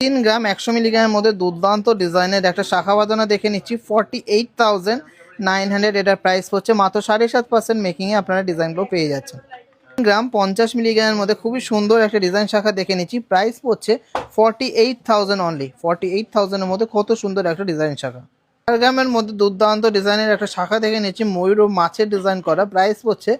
3 গ্রাম 100 মিলিগ্রামের মধ্যে দুর্দান্ত ডিজাইনের একটা শাখা বাঁধানো দেখে নিচ্ছি 48,900। এটার প্রাইস হচ্ছে মাত্র 7.5% মেকিংয়ে আপনারা ডিজাইনগুলো পেয়ে যাচ্ছেন। গ্রাম 50 মিলিগ্রামের মধ্যে খুবই সুন্দর একটা ডিজাইন শাখা দেখে নিচ্ছি, প্রাইস পড়ছে 48,000 অনলি। 48,000-এর মধ্যে কত সুন্দর একটা ডিজাইন শাখা। 4 গ্রামের মধ্যে দুর্দান্ত ডিজাইনের একটা শাখা দেখে নিচ্ছি, ময়ূর ও মাছের ডিজাইন করা, প্রাইস পড়ছে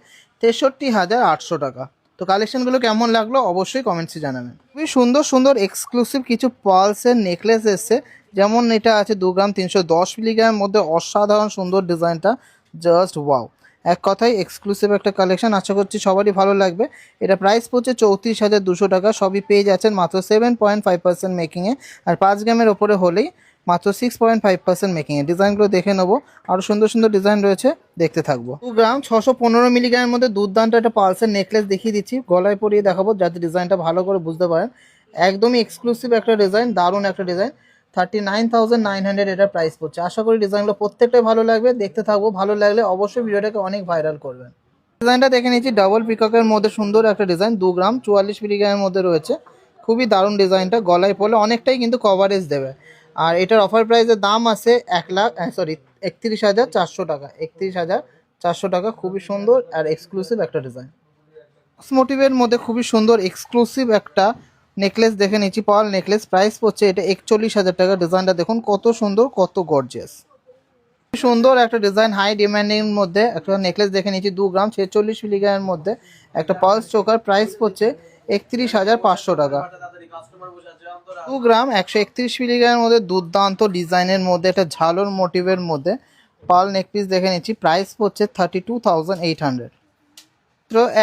63,800 টাকা। তো কালেকশনগুলো কেমন লাগলো অবশ্যই কমেন্টসে জানাবেন। খুবই সুন্দর সুন্দর এক্সক্লুসিভ কিছু পার্লসের নেকলেস এসছে, যেমন এটা আছে 2 গ্রাম 310 মিলিগ্রামের মধ্যে, অসাধারণ সুন্দর ডিজাইনটা, জাস্ট ওয়াও। এক কথায় এক্সক্লুসিভ একটা কালেকশন, আশা করছি সবারই ভালো লাগবে। এটা প্রাইস পড়ছে 34,200 টাকা। সবই পেয়ে যাচ্ছেন মাত্র 7.5% মেকিংয়ে, আর 5 গ্রামের ওপরে হলেই মাত্র 6.5% মেকিংয়ে। ডিজাইনগুলো দেখে নেবো, আরও সুন্দর সুন্দর ডিজাইন রয়েছে, দেখতে থাকবো। 2 গ্রাম 615 মিলিগ্রামের মধ্যে দুর্দান্ত একটা পালসের নেকলেস দেখিয়ে দিচ্ছি, গলায় পরিয়ে দেখাবো যাতে ডিজাইনটা ভালো করে বুঝতে পারেন। একদমই এক্সক্লুসিভ একটা ডিজাইন, দারুণ একটা ডিজাইন। 39,900 এটা প্রাইস পড়ছে। আশা করি ডিজাইনগুলো প্রত্যেকটাই ভালো লাগবে, দেখতে থাকবো। ভালো লাগলে অবশ্যই ভিডিওটাকে অনেক ভাইরাল করবেন। ডিজাইনটা দেখে নিচ্ছি, ডাবল পিককের মধ্যে সুন্দর একটা ডিজাইন, 2 গ্রাম 44 মিলিগ্রামের মধ্যে রয়েছে। খুবই দারুণ ডিজাইনটা, গলায় পরলে অনেকটাই কিন্তু কভারেজ দেবে। আর এটার অফার প্রাইসের দাম আছে 31,400 টাকা। 31,400 টাকা। খুবই সুন্দর আর এক্সক্লুসিভ একটা ডিজাইন। মোটিভের মধ্যে খুবই সুন্দর এক্সক্লুসিভ একটা নেকলেস দেখে নিচ্ছি, পার্ল নেকলেস, প্রাইস পড়ছে এটা 41,000 টাকা। ডিজাইনটা দেখুন কত সুন্দর, কত গর্জিয়াস। সুন্দর একটা ডিজাইন, হাই ডিমান্ডিং মধ্যে একটা নেকলেস দেখে নিচ্ছি, 2 গ্রাম 46 মিলিগ্রামের মধ্যে একটা পার্লস চোকার, প্রাইস পড়ছে 31,500 টাকা। 2 গ্রাম 131 মিলিগ্রামের মধ্যে দুর্দান্ত ডিজাইনের মধ্যে একটা ঝালর মোটিভের মধ্যে পার্ল নেকপিস দেখে নিচ্ছি, প্রাইস পড়ছে 32,800।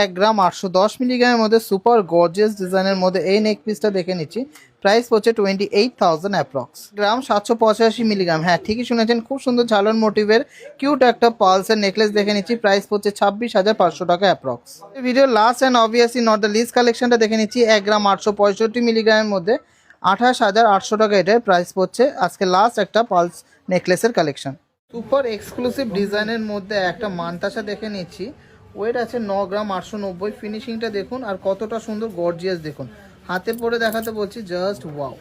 1 গ্রাম 810 মিলিগ্রামের মধ্যে সুপার গর্জিয়াস ডিজাইনের মধ্যে এই নেক পিসটা দেখে নিচ্ছি, প্রাইস পড়ছে 28,000 অ্যাপ্রক্স। গ্রাম 785 মিলিগ্রাম, হ্যাঁ ঠিকই শুনেছেন, খুব সুন্দর ঝালন মোটিভের কিউট একটা পালসের নেকলেস দেখে নিচ্ছি, প্রাইস পড়ছে 26,500 টাকা approx. Video last and obviously not the least কালেকশনটা দেখে নিচ্ছি, 1 গ্রাম 865 মিলিগ্রামের মধ্যে 28,800 টাকা এটার প্রাইস পড়ছে। আজকে লাস্ট একটা পালস নেকলেসের কালেকশন। সুপার এক্সক্লুসিভ ডিজাইনের মধ্যে একটা মানতাসা দেখে নিচ্ছি, ওয়েট আছে 9 গ্রাম 890। ফিনিশিংটা দেখুন আর কতটা সুন্দর গর্জিয়াস দেখুন, হাতে পরে দেখাতে বলছি, জাস্ট ওয়াও,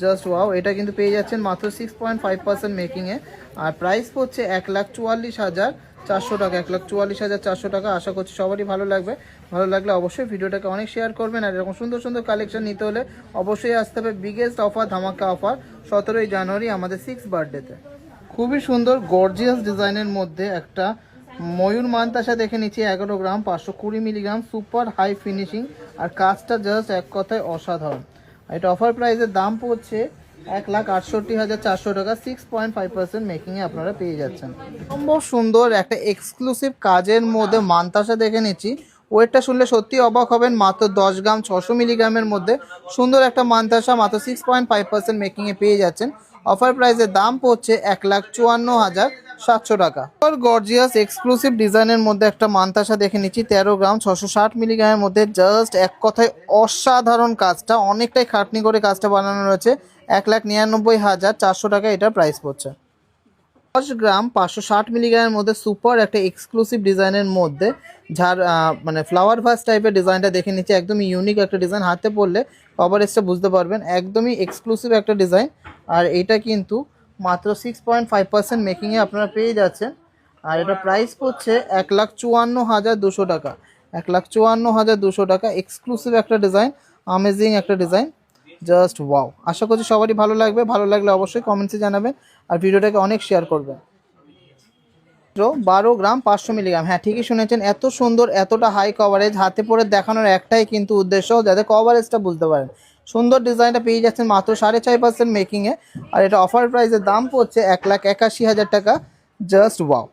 জাস্ট ওয়াও। এটা কিন্তু পেয়ে যাচ্ছেন মাত্র 6.5% মেকিংয়ে, আর প্রাইস পড়ছে 1,44,400 টাকা। 1,44,400 টাকা। আশা করছি সবারই ভালো লাগবে। ভালো লাগলে অবশ্যই ভিডিওটাকে অনেক শেয়ার করবেন, আর এরকম সুন্দর সুন্দর কালেকশন নিতে হলে অবশ্যই আসতে হবে বিগেস্ট অফার, ধামাকা অফার 17ই জানুয়ারি আমাদের 6th বার্থডেতে। খুবই সুন্দর গর্জিয়াস ডিজাইনের মধ্যে একটা ময়ূর মানতাসা দেখে নিচ্ছি, 11 গ্রাম 520 মিলিগ্রাম, সুপার হাই ফিনিশিং, আর কাজটা জাস্ট এক কথায় অসাধারণ। এটা অফার প্রাইসের দাম পড়ছে 1,68,400 টাকা। 6.5% মেকিংয়ে আপনারা পেয়ে যাচ্ছেন। সম্ভব সুন্দর একটা এক্সক্লুসিভ কাজের মধ্যে মানতাসা দেখে নিচ্ছি, ওয়েটটা শুনলে সত্যি অবাক হবেন, মাত্র 10 গ্রাম 600 মিলিগ্রামের মধ্যে সুন্দর একটা মানতাসা, মাত্র 6.5% মেকিংয়ে পেয়ে যাচ্ছেন। অফার প্রাইসের দাম পড়ছে 1,54,700 টাকা। গর্জিয়াস এক্সক্লুসিভ ডিজাইনের মধ্যে একটা মানতাসা দেখে নিচ্ছি, 13 গ্রাম 660 মিলিগ্রামের মধ্যে, জাস্ট এক কথায় অসাধারণ কাজটা, অনেকটাই খাটনি করে কাজটা বানানো রয়েছে। 1,99,400 টাকা এটার প্রাইস পড়ছে। 10 গ্রাম 560 মিলিগ্রামের মধ্যে সুপার একটা এক্সক্লুসিভ ডিজাইনের মধ্যে মানে ফ্লাওয়ার ভাস টাইপের ডিজাইনটা দেখে নিচ্ছি, একদমই ইউনিক একটা ডিজাইন, হাতে পরলে কভারেজটা বুঝতে পারবেন, একদমই এক্সক্লুসিভ একটা ডিজাইন। আর এটা কিন্তু মাত্র 6.5% মেকিংয়ে আপনারা পেয়ে যাচ্ছেন, আর এটা প্রাইস পড়ছে 1,54,200 টাকা। 1,54,200 টাকা। এক্সক্লুসিভ একটা ডিজাইন, আমেজিং একটা ডিজাইন, জাস্ট ওয়াও। আশা করছি সবারই ভালো লাগবে। ভালো লাগলে অবশ্যই কমেন্টসে জানাবেন, আর ভিডিওটাকে অনেক শেয়ার করবেন। 12 গ্রাম 500 মিলিগ্রাম, হ্যাঁ ঠিকই শুনেছেন, এত সুন্দর, এতটা হাই কভারেজ, হাতে পরে দেখানোর একটাই কিন্তু উদ্দেশ্য, যাতে কভারেজটা বুঝতে পারেন। সুন্দর ডিজাইনটা পেয়ে যাচ্ছেন মাত্র 4.5% মেকিংয়ে, আর এটা অফার প্রাইসের দাম পড়ছে 1,81,000 টাকা। Just wow.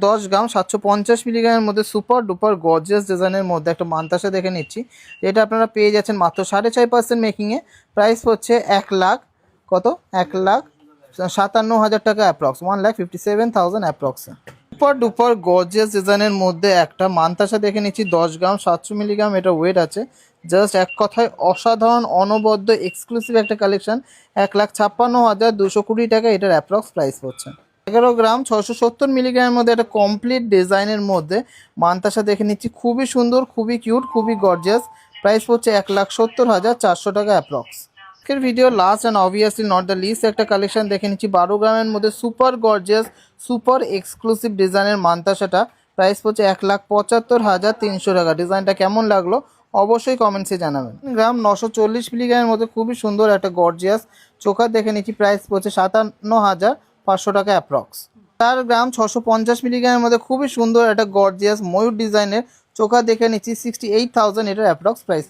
10 গ্রাম 750 মিলিগ্রামের মধ্যে সুপার ডুপার গর্জিয়াস ডিজাইনের মধ্যে একটা মানতাসা দেখে নিচ্ছি, যেটা আপনারা পেয়ে যাচ্ছেন মাত্র 4.5% মেকিংয়ে, প্রাইস পড়ছে 1,57,000 টাকা approx, 1,57,000 approx. Super duper gorgeous ডিজাইনের মধ্যে একটা মানতাসা দেখে নিচ্ছি, 10 গ্রাম 700 মিলিগ্রাম এটা ওয়েট আছে, জাস্ট এক কথায় অসাধারণ, অনবদ্য এক্সক্লুসিভ একটা কালেকশন। 1,56,220 টাকা এটার অ্যাপ্রক্স প্রাইস পড়ছে। 11 গ্রাম 670 মিলিগ্রামের মধ্যে একটা কমপ্লিট ডিজাইনের মধ্যে মানতাসা দেখে নিচ্ছি, খুবই সুন্দর, খুবই কিউট, খুবই গর্জিয়াস, প্রাইস পড়ছে 1,70,400 টাকা অ্যাপ্রক্স। আজকের video last and obviously not the least একটা কালেকশন দেখে নিচ্ছি 12 গ্রামের মধ্যে সুপার গর্জিয়াস সুপার এক্সক্লুসিভ ডিজাইনের মান্তাসাটা। প্রাইস পড়ছে 1,75,300 টাকা। ডিজাইনটা কেমন লাগলো অবশ্যই কমেন্টসে জানাবেন। গ্রাম 940 মিলিগ্রামের মধ্যে খুবই সুন্দর একটা গর্জিয়াস চোখা দেখে নিচ্ছি। প্রাইস পড়ছে 57,500 টাকা অ্যাপ্রক্স। 4 গ্রাম 650 মিলিগ্রামের মধ্যে খুবই সুন্দর একটা গর্জিয়াস ময়ূর ডিজাইনের চোখা দেখে নিচ্ছি 68,000 এটার অ্যাপ্রক্স প্রাইস।